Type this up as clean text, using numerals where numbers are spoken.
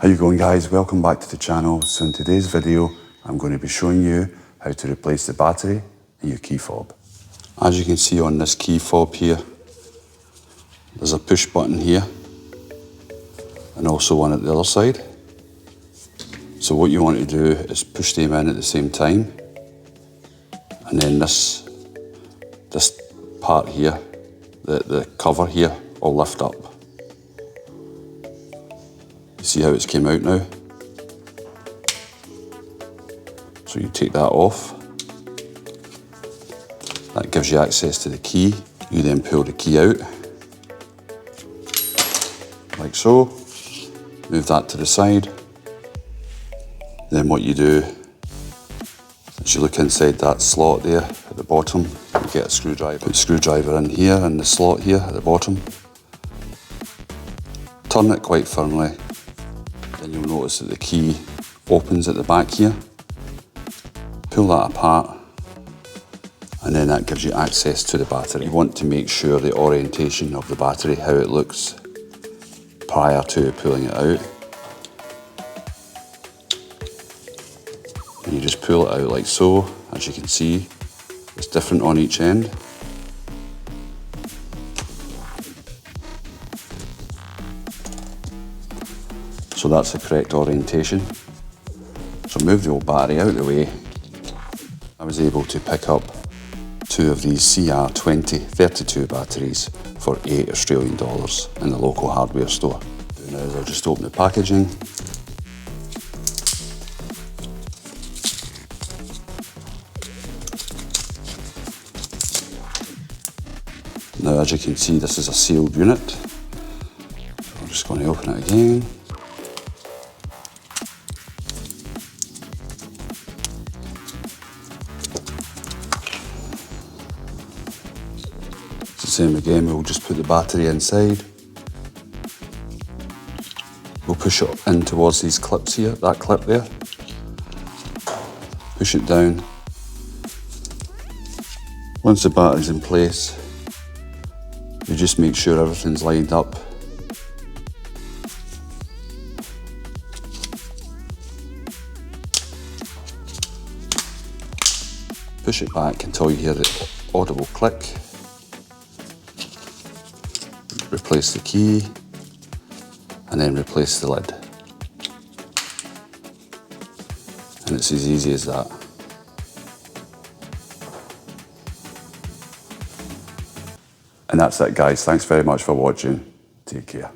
How you going, guys? Welcome back to the channel. So in today's video, I'm going to be showing you how to replace the battery in your key fob. As you can see on this key fob here, there's a push button here and also one at the other side. So what you want to do is push them in at the same time, and then this part here, the cover here, will lift up. You see how it's came out now? So you take that off. That gives you access to the key. You then pull the key out, like so. Move that to the side. Then what you do is you look inside that slot there at the bottom. You get a screwdriver. Put the screwdriver in here in the slot here at the bottom. Turn it quite firmly. Then you'll notice that the key opens at the back here. Pull that apart, and then that gives you access to the battery. You want to make sure the orientation of the battery, how it looks prior to pulling it out. And you just pull it out like so. As you can see, it's different on each end. So that's the correct orientation. So move the old battery out of the way. I was able to pick up 2 of these CR2032 batteries for $8 Australian in the local hardware store. Now is I'll just open the packaging. Now as you can see, this is a sealed unit. So I'm just going to open it again. Same again, we'll just put the battery inside. We'll push it in towards these clips here, that clip there. Push it down. Once the battery's in place, you just make sure everything's lined up. Push it back until you hear the audible click. Replace the key, and then replace the lid. And it's as easy as that. And that's it, guys. Thanks very much for watching. Take care.